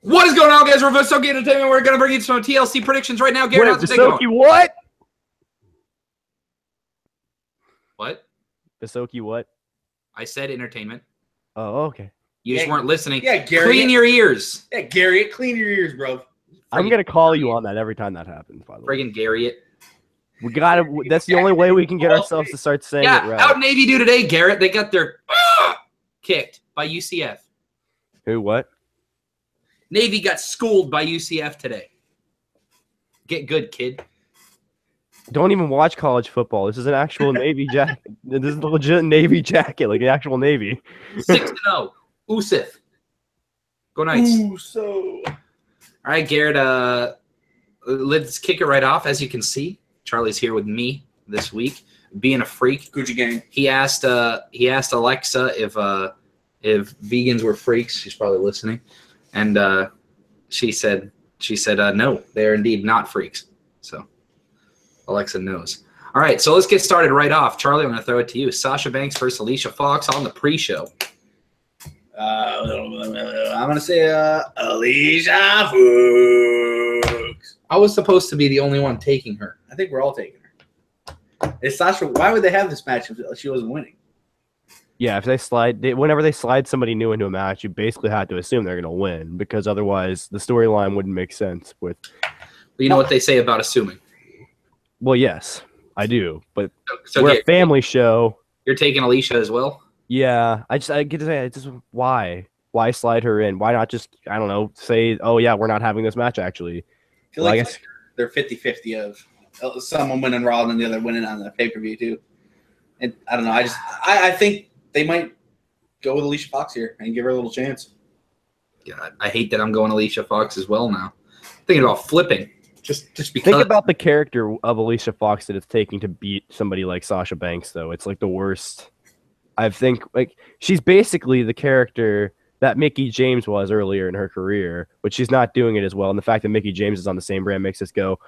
What is going on, guys? We're Visokii Entertainment. We're going to bring you some TLC predictions right now. Garrett, how's the day going? Visokii what? What? Visokii what? I said entertainment. Oh, okay. You just weren't listening. Yeah, Garriet. Clean your ears. Yeah, Garriet, clean your ears, bro. I'm going to call you on that every time that happens, by the way. Friggin' Garriet. We got to. That's the only way we can get ourselves to start saying it right. How'd Navy do today, Garrett? They got their kicked by UCF. Who, what? Navy got schooled by UCF today. Get good, kid. Don't even watch college football. This is an actual Navy jacket. This is a legit Navy jacket, like an actual Navy. 6-0. UCF. Go Knights. All right, Garrett. Let's kick it right off. As you can see, Charlie's here with me this week, being a freak. Gucci gang. He asked Alexa if vegans were freaks. She's probably listening, and she said no, they are indeed not freaks. So Alexa knows. All right, so let's get started right off. Charlie, I'm going to throw it to you. Sasha Banks versus Alicia Fox on the pre-show. I'm going to say Alicia Fox. I was supposed to be the only one taking her. I think we're all taking her. Is Sasha? Why would they have this match if she wasn't winning? Yeah, if whenever they slide somebody new into a match, you basically have to assume they're going to win because otherwise the storyline wouldn't make sense. With, you know what they say about assuming. Well, yes, I do, but so we're a family show. You're taking Alicia as well. Yeah, I get to say, why slide her in? Why not just, I don't know, say, oh yeah, we're not having this match actually. I feel like I guess they're 50-50 of someone winning Raw and then the other winning on the pay-per-view too. And I don't know. I think they might go with Alicia Fox here and give her a little chance. God, I hate that I'm going Alicia Fox as well now. Thinking about flipping. Just because. Think about the character of Alicia Fox that it's taking to beat somebody like Sasha Banks, though. It's like the worst. I think like she's basically the character that Mickie James was earlier in her career, but she's not doing it as well. And the fact that Mickie James is on the same brand makes us go,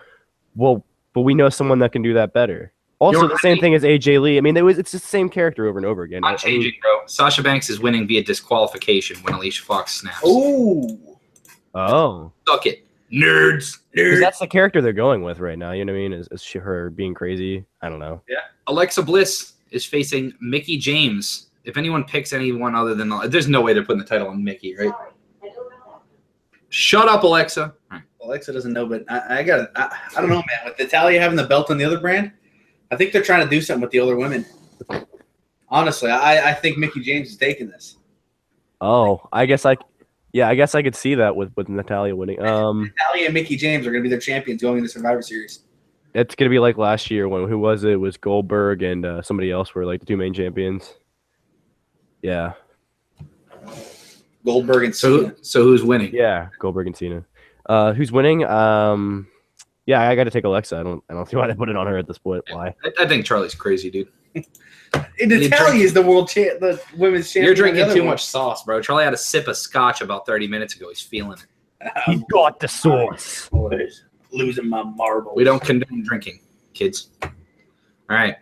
well, but we know someone that can do that better. Also, the same thing as AJ Lee. I mean, it's the same character over and over again. Not changing, bro. Sasha Banks is winning via disqualification when Alicia Fox snaps. Oh. Suck it. Nerds. That's the character they're going with right now. You know what I mean? Is she her being crazy? I don't know. Yeah. Alexa Bliss is facing Mickie James. If anyone picks anyone other than, there's no way they're putting the title on Mickie, right? Shut up, Alexa. Right. Alexa doesn't know, but I don't know, man. With Natalya having the belt on the other brand, I think they're trying to do something with the older women. Honestly, I think Mickie James is taking this. Oh, I guess I could see that with Natalya winning. Natalya and Mickie James are going to be their champions going into Survivor Series. It's going to be like last year when who was it? It was Goldberg and somebody else were like the two main champions. Yeah. Goldberg and Cena. So who's winning? Yeah, Goldberg and Cena. Who's winning? Yeah, I got to take Alexa. I don't see why they put it on her at this point. Why? I think Charlie's crazy, dude. Natalya is the the women's champion. You're drinking too much sauce, bro. Charlie had a sip of scotch about 30 minutes ago. He's feeling it. He got the sauce. Boys, losing my marbles. We don't condone drinking, kids. All right.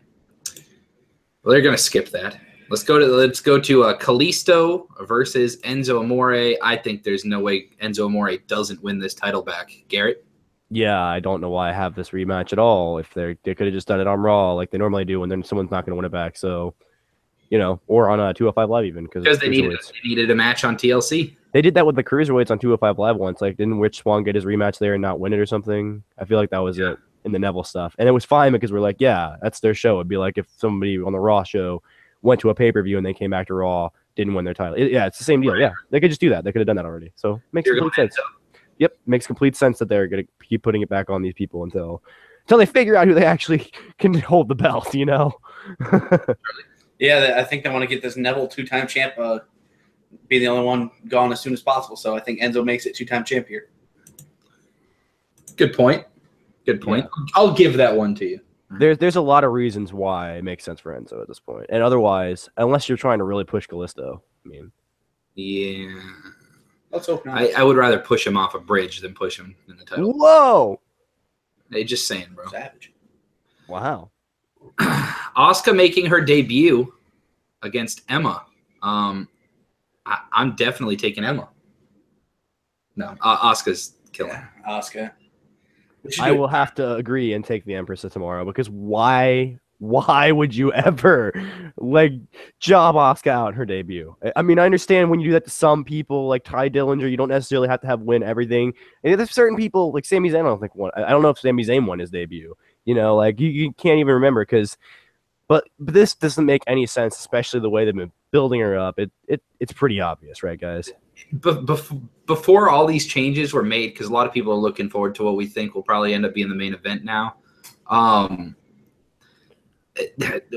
Well, they're gonna skip that. Let's go to Kalisto versus Enzo Amore. I think there's no way Enzo Amore doesn't win this title back. Garrett? Yeah, I don't know why I have this rematch at all. If they could have just done it on Raw like they normally do, and then someone's not going to win it back. So, you know, or on 205 Live even because they needed a match on TLC. They did that with the cruiserweights on 205 Live once. Like, didn't Rich Swann get his rematch there and not win it or something? I feel like that was it in the Neville stuff, and it was fine because we're like, yeah, that's their show. It'd be like if somebody on the Raw show went to a pay-per-view and they came back to Raw, didn't win their title. It's the same deal. Yeah, they could just do that. They could have done that already. So makes complete sense. Yep, makes complete sense that they're going to keep putting it back on these people until they figure out who they actually can hold the belt, you know? Yeah, I think they want to get this Neville two-time champ be the only one gone as soon as possible. So I think Enzo makes it two-time champ here. Good point. Good point. Yeah. I'll give that one to you. There's a lot of reasons why it makes sense for Enzo at this point. And otherwise, unless you're trying to really push Kalisto, I mean. Yeah. Let's hope not. I would rather push him off a bridge than push him in the title. Whoa! Hey, just saying, bro. Savage. Wow. Asuka making her debut against Emma. I'm definitely taking Emma. No, Asuka's killing. Yeah, Asuka. I will have to agree and take the Empress tomorrow because why would you ever like job Asuka out in her debut? I mean, I understand when you do that to some people like Ty Dillinger, you don't necessarily have to have win everything. And there's certain people like Sami Zayn. I don't know if Sami Zayn won his debut. You know, like you can't even remember because. But this doesn't make any sense, especially the way they've been building her up. It's pretty obvious, right, guys? Before all these changes were made, because a lot of people are looking forward to what we think will probably end up being the main event now.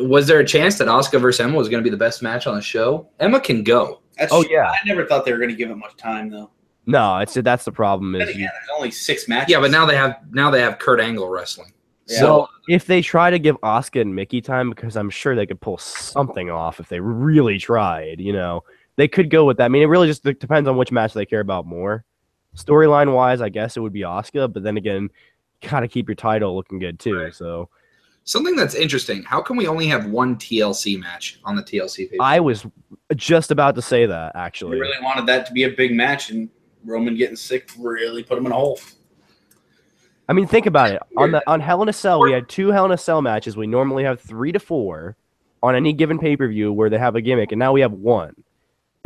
Was there a chance that Asuka versus Emma was going to be the best match on the show? Emma can go. Yeah. I never thought they were going to give it much time, though. No, that's the problem. Then again, there's only 6 matches. Yeah, but now they have Kurt Angle wrestling. Yeah. So if they try to give Asuka and Mickey time, because I'm sure they could pull something off if they really tried, you know, they could go with that. I mean, it really just depends on which match they care about more. Storyline wise, I guess it would be Asuka, but then again, you gotta keep your title looking good too. Right. So something that's interesting: how come we only have one TLC match on the TLC page? I was just about to say that actually. We really wanted that to be a big match, and Roman getting sick really put him in a hole. I mean, think about it. On Hell in a Cell, we had 2 Hell in a Cell matches. We normally have 3 to 4 on any given pay-per-view where they have a gimmick, and now we have 1.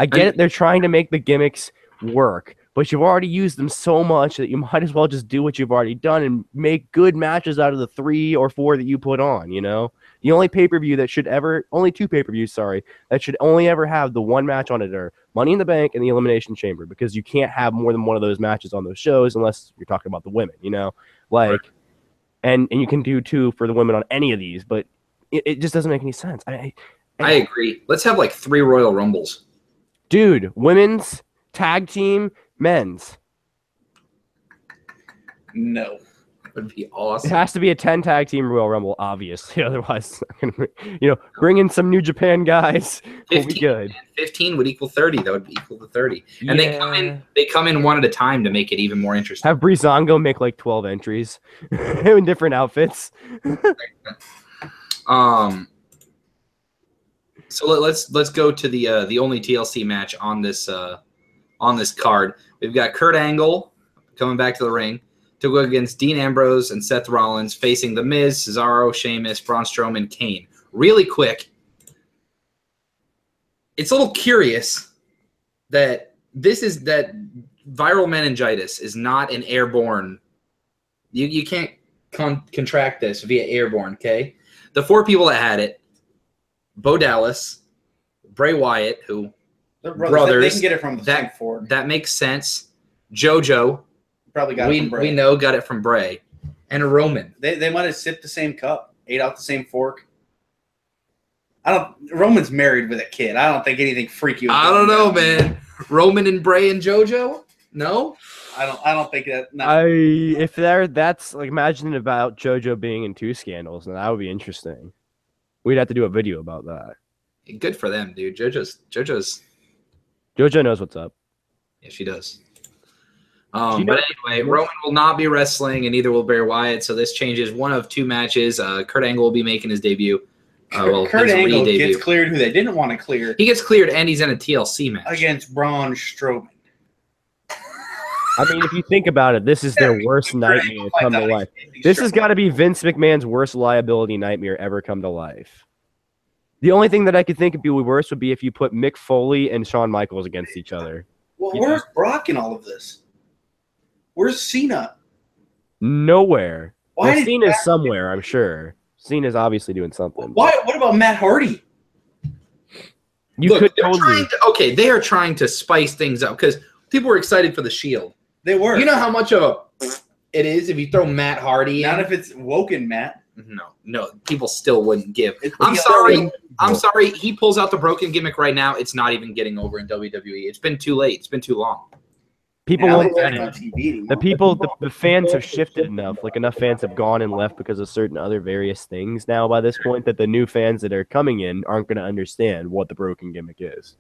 I get it. They're trying to make the gimmicks work, but you've already used them so much that you might as well just do what you've already done and make good matches out of the 3 or 4 that you put on, you know? The only pay-per-view that should ever – only 2 pay-per-views, sorry, that should only ever have the 1 match on it are Money in the Bank and the Elimination Chamber because you can't have more than one of those matches on those shows unless you're talking about the women, you know? Like, right. and you can do 2 for the women on any of these, but it just doesn't make any sense. I agree. Let's have like 3 Royal Rumbles. Dude, women's, tag team, men's. No. That would be awesome. It has to be a 10 tag team Royal Rumble, obviously. Otherwise, bring in some New Japan guys. 15, will be good. 15 would equal 30. That would be equal to 30. And they come in one at a time to make it even more interesting. Have Breezango make like 12 entries in different outfits. So let's go to the only TLC match on this card. We've got Kurt Angle coming back to the ring to go against Dean Ambrose and Seth Rollins facing The Miz, Cesaro, Sheamus, Braun Strowman, Kane. Really quick, it's a little curious that viral meningitis is not an airborne. You can't contract this via airborne. Okay, the 4 people that had it: Bo Dallas, Bray Wyatt, who brothers. They can get it from the same 4. That makes sense. JoJo. Probably got it from Bray. We know got it from Bray. And Roman. They might have sipped the same cup, ate out the same fork. Roman's married with a kid. I don't think anything freaky. I don't know, man. Roman and Bray and JoJo? No? I don't think that. No. If that's like imagine about JoJo being in 2 scandals, then that would be interesting. We'd have to do a video about that. Good for them, dude. JoJo knows what's up. Yeah, she does. But anyway, Roman will not be wrestling, and neither will Bray Wyatt. So this changes one of 2 matches. Kurt Angle will be making his debut. Kurt Angle gets cleared, who they didn't want to clear. He gets cleared, and he's in a TLC match against Braun Strowman. I mean, if you think about it, this is their worst nightmare come to life. This has got to be Vince McMahon's worst liability nightmare ever come to life. The only thing that I could think would be worse would be if you put Mick Foley and Shawn Michaels against each other. Well, where's Brock in all of this? Where's Cena? Nowhere. Cena's somewhere, I'm sure. Cena's obviously doing something. What about Matt Hardy? They are trying to spice things up because people were excited for the Shield. They were. You know how much of a it is if you throw Matt Hardy in? Not if it's Woken Matt. No. People still wouldn't give. I'm sorry. He pulls out the broken gimmick right now. It's not even getting over in WWE. It's been too late. It's been too long. People won't get it. The fans have shifted enough. Like enough fans have gone and left because of certain other various things now by this point that the new fans that are coming in aren't going to understand what the broken gimmick is.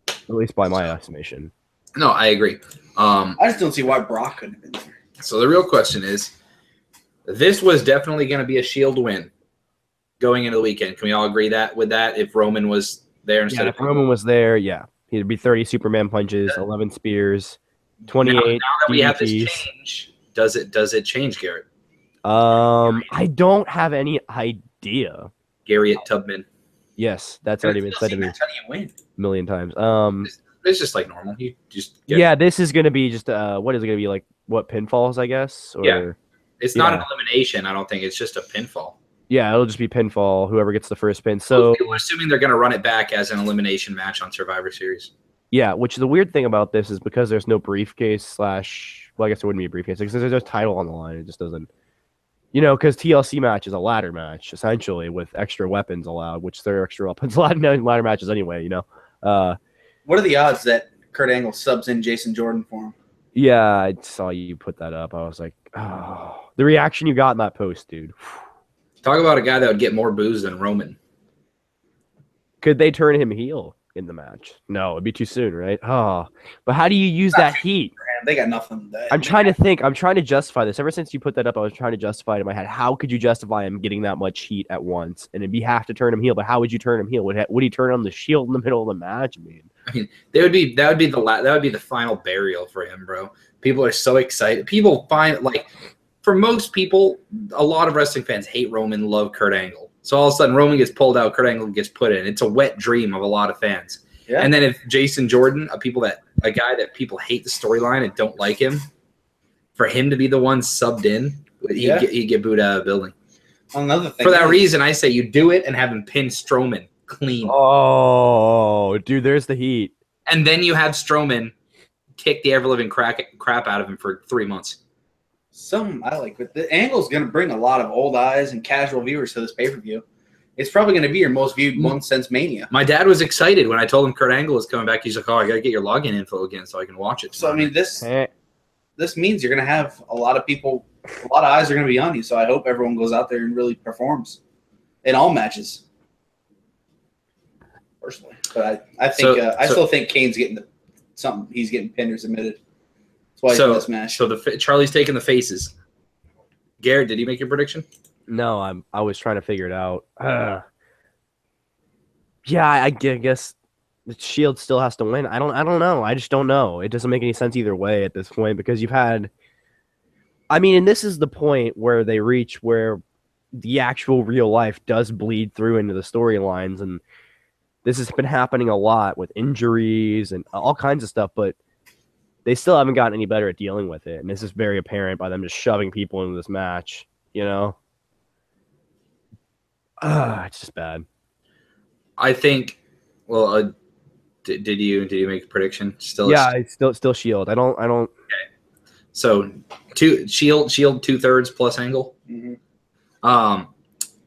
At least by my estimation. No, I agree. I just don't see why Brock couldn't have been there. So the real question is, this was definitely going to be a Shield win going into the weekend. Can we all agree with that? If Roman was there instead if Roman was there, yeah. He'd be 30 Superman punches, 11 spears, 28 now that we have this DDTs. change, does it change, Garrett? I don't have any idea. Garriet Tubman. Yes, that's already been said to me How do you win? a million times. It's just like normal. You just Yeah, this is gonna be just what is it gonna be like? What, pinfalls, I guess? Or, Yeah. It's not Yeah. an elimination. I don't think it's just a pinfall. Yeah, it'll just be pinfall. Whoever gets the first pin. So People are assuming they're going to run it back as an elimination match on Survivor Series. yeah, which the weird thing about this is because there's no briefcase / well, I guess it wouldn't be a briefcase because there's no title on the line. It just doesn't, because TLC match is a ladder match essentially with extra weapons allowed, which there are extra weapons allowed in ladder matches anyway. What are the odds that Kurt Angle subs in Jason Jordan for him? Yeah, I saw you put that up. I was like, oh, the reaction you got in that post, dude. Talk about a guy that would get more boos than Roman. Could they turn him heel in the match? No, it'd be too soon, right? Oh, but how do you use that heat? They got nothing. I'm trying to think. I'm trying to justify this. Ever since you put that up, I was trying to justify it in my head. How could you justify him getting that much heat at once? And it'd be have to turn him heel. But how would you turn him heel? Would he turn on the Shield in the middle of the match? I mean, that would be the final burial for him, bro. People are so excited. People find for most people, a lot of wrestling fans hate Roman, love Kurt Angle. So all of a sudden, Roman gets pulled out, Kurt Angle gets put in. It's a wet dream of a lot of fans. Yeah. And then if Jason Jordan, a guy that people hate the storyline and don't like him, for him to be the one subbed in, he'd get booed out of the building. Another thing. For that reason, I say you do it and have him pin Strowman clean. oh, dude, there's the heat. And then you have Strowman kick the ever-living crap out of him for 3 months. I like, but the Angle's going to bring a lot of old eyes and casual viewers to this pay-per-view. It's probably going to be your most viewed one since Mania. My dad was excited when I told him Kurt Angle was coming back. He's like, "Oh, I got to get your login info again so I can watch it." So I mean, this means you're going to have a lot of people, a lot of eyes are going to be on you. So I hope everyone goes out there and really performs in all matches. Personally, but I think I still think Kane's getting something. He's getting pinned or submitted. That's why he's in this match. So Charlie's taking the faces. Garrett, did you make your prediction? No, I was trying to figure it out. Yeah, I guess the Shield still has to win. I don't know. I just don't know. It doesn't make any sense either way at this point because you've had. I mean, and this is the point where they reach where the actual real life does bleed through into the storylines, and this has been happening a lot with injuries and all kinds of stuff, but they still haven't gotten any better at dealing with it, and this is very apparent by them just shoving people into this match. It's just bad. I think. Well, did you make a prediction? It's still Shield. I don't. Okay. So Shield 2/3 plus Angle. Mm-hmm.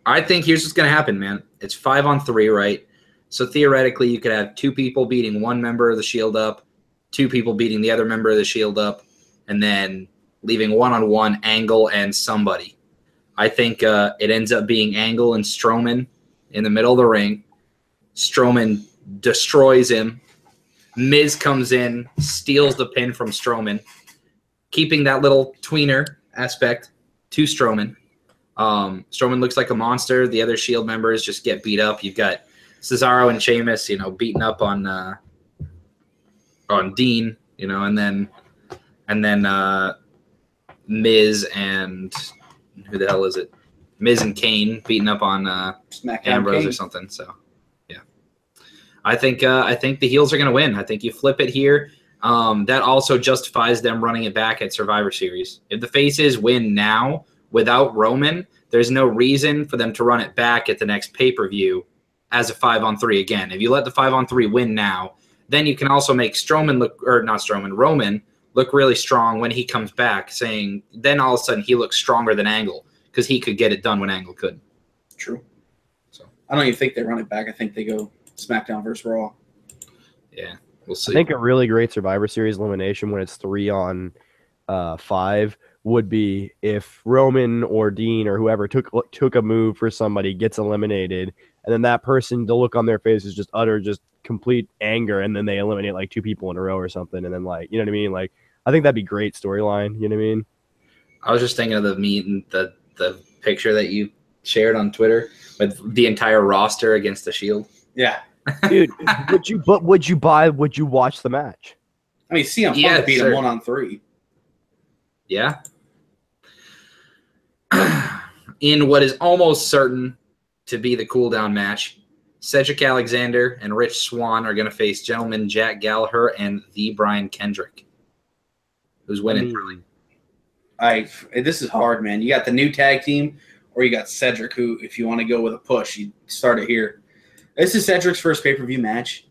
I think here's what's gonna happen, man. It's 5-on-3, right? So theoretically, you could have 2 people beating one member of the Shield up, 2 people beating the other member of the Shield up, and then leaving 1-on-1 Angle and somebody. I think it ends up being Angle and Strowman in the middle of the ring. Strowman destroys him. Miz comes in, steals the pin from Strowman, keeping that little tweener aspect to Strowman. Strowman looks like a monster. The other Shield members just get beat up. You've got Cesaro and Sheamus, beating up on Dean, and then Miz and who the hell is it? Miz and Kane beating up on Ambrose Kane. or something. So, yeah, I think the heels are going to win. I think you flip it here. That also justifies them running it back at Survivor Series. If the faces win now without Roman, there's no reason for them to run it back at the next pay-per-view as a 5-on-3 again. If you let the 5-on-3 win now, then you can also make Roman look really strong when he comes back, saying then all of a sudden he looks stronger than Angle because he could get it done when Angle couldn't. True. So I don't even think they run it back. I think they go SmackDown versus Raw. Yeah, we'll see. I think a really great Survivor Series elimination when it's 3-on-5 would be if Roman or Dean or whoever took a move for somebody, gets eliminated, and then that person, the look on their face is just complete anger, and then they eliminate like 2 people in a row or something, and then you know what I mean? I think that'd be great storyline. You know what I mean? I was just thinking of the picture that you shared on Twitter with the entire roster against the Shield. Yeah. Dude, would you watch the match? I mean, CM Punk Yeah, beat him 1-on-3. Yeah. In what is almost certain to be the cool down match, Cedric Alexander and Rich Swann are going to face gentleman Jack Gallagher and the Brian Kendrick. Who's winning? This is hard, man. You got the new tag team, or you got Cedric, who, if you want to go with a push, you start it here. This is Cedric's first pay-per-view match.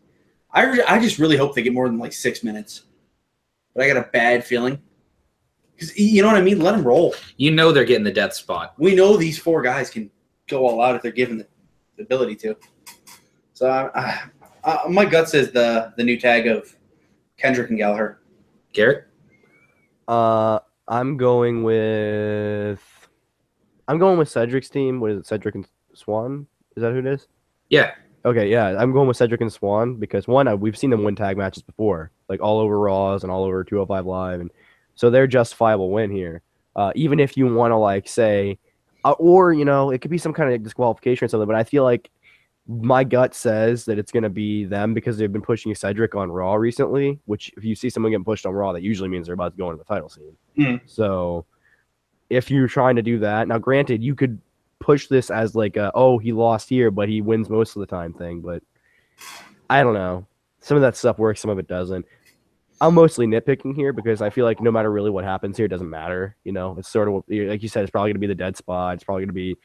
I just really hope they get more than like 6 minutes. But I got a bad feeling. Because you know what I mean? Let them roll. You know they're getting the death spot. We know these 4 guys can go all out if they're given the ability to. So my gut says the new tag of Kendrick and Gallagher. Garrett? I'm going with Cedric's team. What is it? Cedric and Swan? Is that who it is? Yeah. Okay, yeah. I'm going with Cedric and Swan because one, we've seen them win tag matches before, like all over Raws and all over 205 Live, and so they're justifiable win here. Even if you want to like say, or it could be some kind of disqualification or something, but I feel like my gut says that it's going to be them because they've been pushing Cedric on Raw recently, which if you see someone getting pushed on Raw, that usually means they're about to go into the title scene. Mm. So if you're trying to do that, now granted, you could push this as like he lost here, but he wins most of the time thing, but I don't know. Some of that stuff works, some of it doesn't. I'm mostly nitpicking here because I feel like no matter really what happens here, it doesn't matter. It's sort of like you said, it's probably going to be the dead spot. It's probably going to be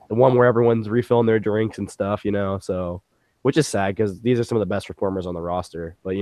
the one where everyone's refilling their drinks and stuff, so which is sad because these are some of the best performers on the roster. But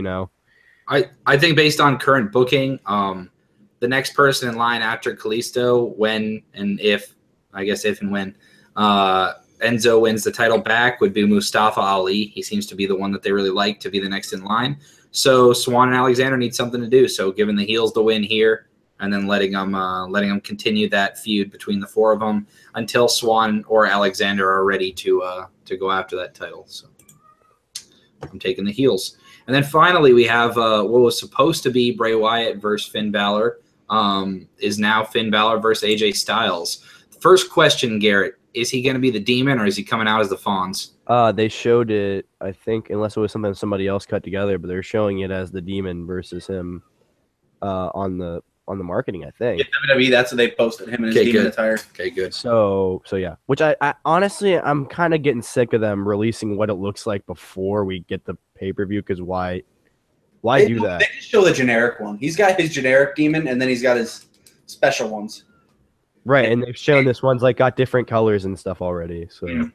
I think based on current booking, the next person in line after Kalisto, when and if and when Enzo wins the title back, would be Mustafa Ali. He seems to be the one that they really like to be the next in line. So Swan and Alexander need something to do. So giving the heels the win here, and then letting them continue that feud between the 4 of them until Swan or Alexander are ready to go after that title. So I'm taking the heels. And then finally we have what was supposed to be Bray Wyatt versus Finn Balor is now Finn Balor versus AJ Styles. First question, Garrett, is he going to be the Demon or is he coming out as the Fonz? They showed it, I think, unless it was something somebody else cut together, but they're showing it as the Demon versus him on the marketing, I think. Yeah, WWE, that's what they posted, him and his Demon attire. Okay, good. So yeah, which I honestly, I'm kind of getting sick of them releasing what it looks like before we get the pay-per-view, because why do that? They just show the generic one. He's got his generic Demon, and then he's got his special ones. Right, and they've shown this one's like got different colors and stuff already. So,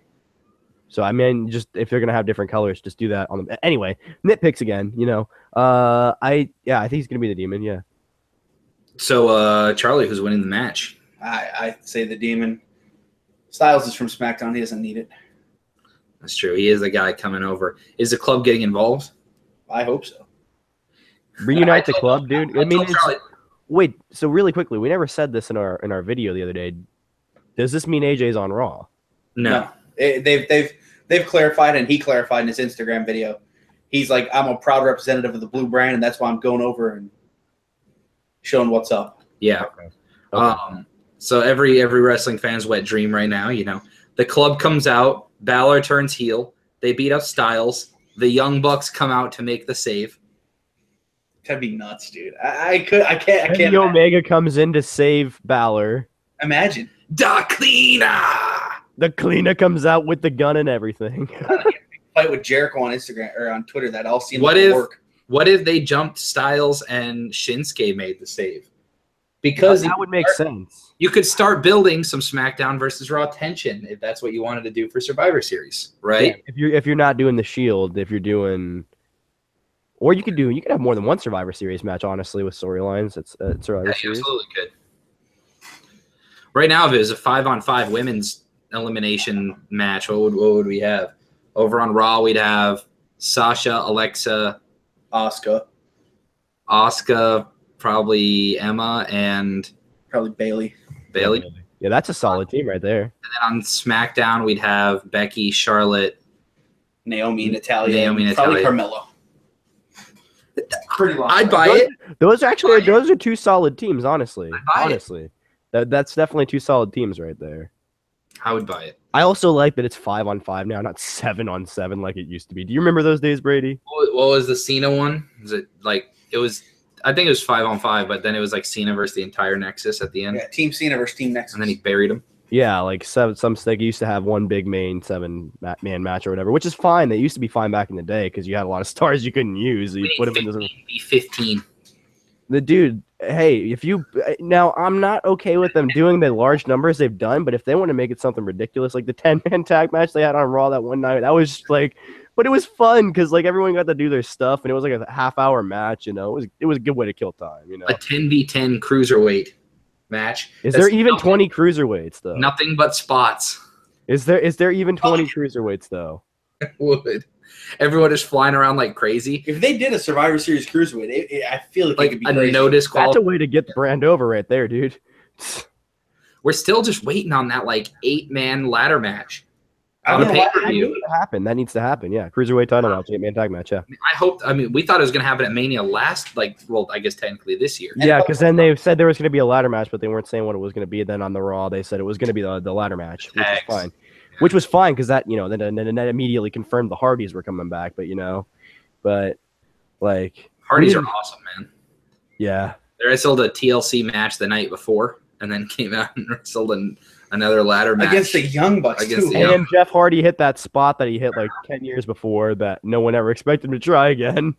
So I mean, just if you're gonna have different colors, just do that on them. Anyway, nitpicks again. I think he's gonna be the Demon. Yeah. So Charlie, who's winning the match? I say the Demon. Styles is from SmackDown. He doesn't need it. That's true. He is the guy coming over. Is the club getting involved? I hope so. Reunite the club, dude. I mean, wait. So really quickly, we never said this in our video the other day. Does this mean AJ's on Raw? No. They've clarified, and he clarified in his Instagram video. He's like, I'm a proud representative of the blue brand, and that's why I'm going over and showing what's up. Yeah. Okay. So every wrestling fan's wet dream right now, the club comes out, Balor turns heel, they beat up Styles, the Young Bucks come out to make the save. That'd be nuts, dude. I can't. Kenny Omega comes in to save Balor. Imagine. Da Cleaner! The Cleaner comes out with the gun and everything. Fight with Jericho on Instagram or on Twitter. That all seemed like work. What if they jumped Styles and Shinsuke made the save? Because that would make sense. You could start building some SmackDown versus Raw tension if that's what you wanted to do for Survivor Series, right? Yeah, if you're not doing the Shield, if you're doing, or you could have more than one Survivor Series match. Honestly, with storylines, it's Survivor Series. You absolutely could. Right now, if it was a 5-on-5 women's elimination match, what would we have? Over on Raw, we'd have Sasha, Alexa, Asuka, probably Emma, and probably Bailey. Yeah, that's a solid team right there. And then on SmackDown, we'd have Becky, Charlotte, Naomi, Natalia, probably Carmella. Pretty long. I'd buy it. Those are 2 solid teams, honestly. Honestly, that's definitely 2 solid teams right there. I would buy it. I also like that it's 5-on-5 now, not 7-on-7 like it used to be. Do you remember those days, Brady? What was the Cena one? Was it like it was? I think it was 5-on-5, but then it was like Cena versus the entire Nexus at the end. Yeah, Team Cena versus Team Nexus. And then he buried him. Yeah, like some like used to have one big main 7-man match or whatever, which is fine. They used to be fine back in the day because you had a lot of stars you couldn't use. So you put them in the 15. The dude. Hey, now I'm not okay with them doing the large numbers they've done, but if they want to make it something ridiculous, like the 10-man tag match they had on Raw that one night, that was like, but it was fun because like everyone got to do their stuff and it was like a half-hour match. It was a good way to kill time. A 10v10 cruiserweight match. Is there even 20 cruiserweights though? Nothing but spots. Is there even 20 cruiserweights though? Would. Everyone is flying around like crazy. If they did a Survivor Series cruiserweight, I feel like it could be a crazy. notice quality. That's a way to get the brand over right there, dude. We're still just waiting on that like 8-man ladder match. I don't know why That needs to happen. Yeah, cruiserweight title match, 8-man tag match. Yeah. We thought it was going to happen at Mania I guess technically this year. Yeah, because then they said there was going to be a ladder match, but they weren't saying what it was going to be. Then on the Raw, they said it was going to be the ladder match, which was fine. Which was fine because that, then that immediately confirmed the Hardys were coming back. But like Hardys are awesome, man. Yeah, they wrestled a TLC match the night before, and then came out and wrestled another ladder match against the Young Bucks too. And then Jeff Hardy hit that spot that he hit like 10 years before that no one ever expected him to try again.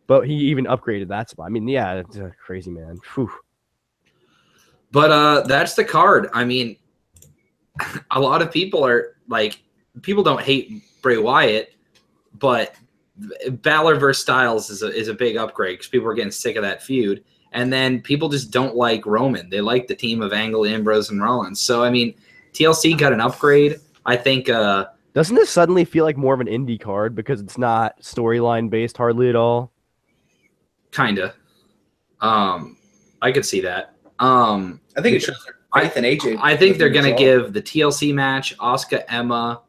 But he even upgraded that spot. I mean, yeah, it's crazy, man. Whew. But that's the card. I mean, a lot of people don't hate Bray Wyatt, but Balor versus Styles is a big upgrade because people are getting sick of that feud. And then people just don't like Roman. They like the team of Angle, Ambrose, and Rollins. So, I mean, TLC got an upgrade. I think doesn't this suddenly feel like more of an indie card because it's not storyline based hardly at all? Kinda. I could see that. I think it shows faith in AJ. I think they're gonna give the TLC match Asuka, Emma,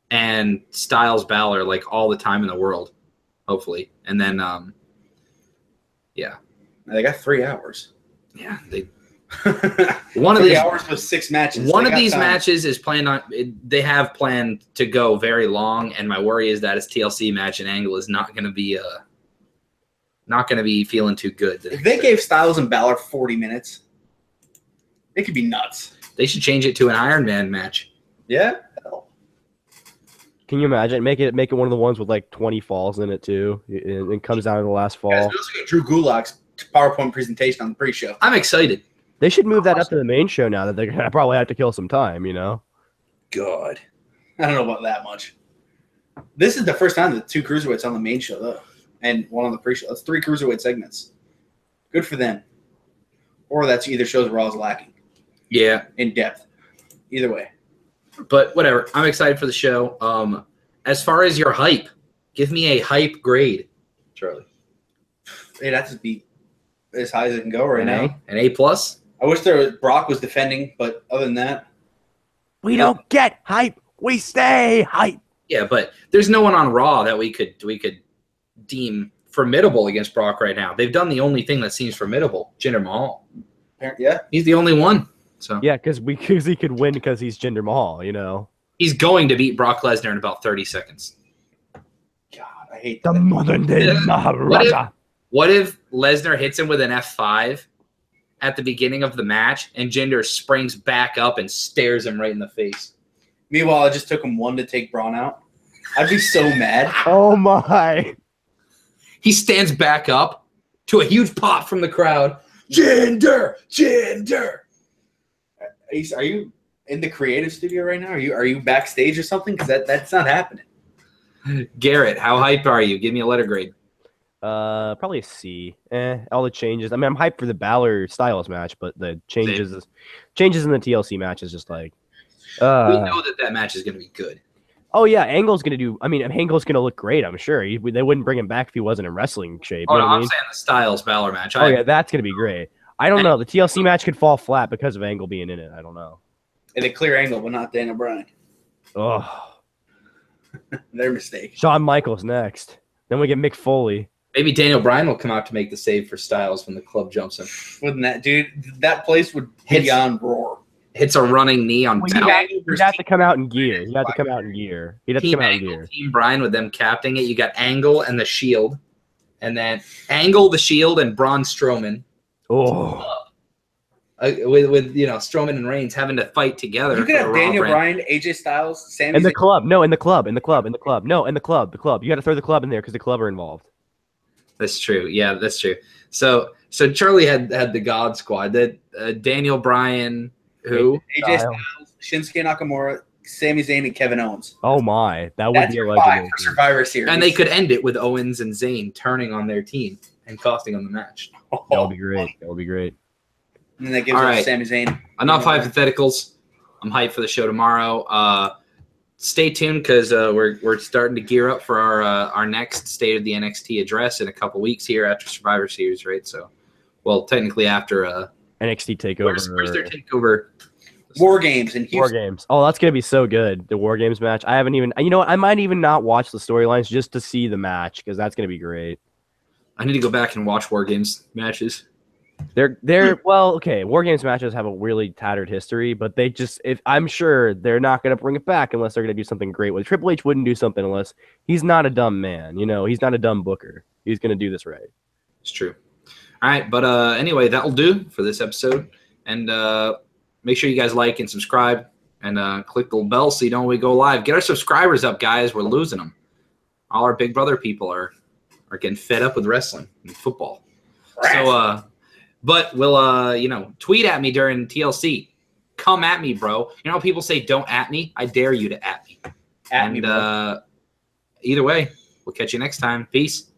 and Styles Balor like all the time in the world, hopefully. And then yeah. They got 3 hours. Yeah, one of these hours with 6 matches. One of these matches is planned on. They have planned to go very long, and my worry is that his TLC match and Angle is not going to be feeling too good. If they gave Styles and Balor 40 minutes, it could be nuts. They should change it to an Iron Man match. Yeah. Can you imagine? Make it one of the ones with like 20 falls in it too. It comes down to the last fall. Guys, we also got Drew Gulak's PowerPoint presentation on the pre-show. I'm excited. They should move that up to the main show now that they're gonna probably have to kill some time. God, I don't know about that much. This is the first time that 2 cruiserweights on the main show though, and 1 on the pre-show. That's 3 cruiserweight segments. Good for them. Or that's either shows Raw's lacking. Yeah, in depth. Either way. But whatever. I'm excited for the show. As far as your hype, give me a hype grade, Charlie. It'd have to be as high as it can go right now. An A+. I wish Brock was defending, but other than that, we don't get hype. We stay hype. Yeah, but there's no one on Raw that we could deem formidable against Brock right now. They've done the only thing that seems formidable, Jinder Mahal. Yeah, he's the only one. So yeah, because he could win because he's Jinder Mahal. He's going to beat Brock Lesnar in about 30 seconds. God, I hate the that. modern day Maharaja. What if Lesnar hits him with an F5 at the beginning of the match and Jinder springs back up and stares him right in the face? Meanwhile, it just took him 1 to take Braun out. I'd be so mad. Oh my. He stands back up to a huge pop from the crowd. Jinder! Are you in the creative studio right now? Are you backstage or something? Because that's not happening. Garrett, how hyped are you? Give me a letter grade. Probably a C. All the changes. I mean, I'm hyped for the Balor Styles match, but the changes in the TLC match is just like. We know that match is going to be good. Oh yeah, Angle's going to look great. I'm sure they wouldn't bring him back if he wasn't in wrestling shape. Oh no, I'm saying the Styles Balor match. Oh yeah, that's going to be great. I don't know. The TLC match could fall flat because of Angle being in it. I don't know. And a clear Angle, but not Daniel Bryan. Oh, their mistake. Shawn Michaels next. Then we get Mick Foley. Maybe Daniel Bryan will come out to make the save for Styles when the club jumps him. Wouldn't that, dude? That place would beyond roar. hits a running knee on Well, Bell. he'd have to come out in gear. He'd have to come out in gear. He'd have to Team come out in Angle, gear. Team Bryan with them captaining it. You got Angle and the Shield, and then Angle, the Shield, and Braun Strowman. Oh. With Strowman and Reigns having to fight together. You could have Daniel Bryan, AJ Styles, Sami In the Zayn. club. No, in the club. No, in the club. You got to throw the club in there because the club are involved. That's true. Yeah, that's true. So Charlie had the God Squad. That Daniel Bryan, who AJ Styles, Shinsuke Nakamura, Sami Zayn, and Kevin Owens. Oh my, that would That's be a your 5 legendary. for Survivor Series. and they could end it with Owens and Zayn turning on their team and costing them the match. That would be great. That would be great. And then that gives All us right. Sami Zayn. Enough hypotheticals. I'm hyped for the show tomorrow. Stay tuned because we're starting to gear up for our next State of the NXT address in a couple weeks here after Survivor Series, right? So, well, technically after NXT takeover. where's their takeover? War Games in Houston. War Games. Oh, that's gonna be so good. The War Games match. I haven't even. You know what? I might even not watch the storylines just to see the match because that's gonna be great. I need to go back and watch War Games matches. They're well, okay. War Games matches have a really tattered history, but I'm sure they're not gonna bring it back unless they're gonna do something great. Well, Triple H wouldn't do something unless he's not a dumb man. He's not a dumb booker. He's gonna do this right. It's true. All right, but anyway, that'll do for this episode. And make sure you guys like and subscribe and click the bell so you know when we go live. Get our subscribers up, guys. We're losing them. All our Big Brother people are getting fed up with wrestling and football. So, but we'll, tweet at me during TLC. Come at me, bro. You know how people say don't at me? I dare you to at me. At me, bro. Either way, we'll catch you next time. Peace.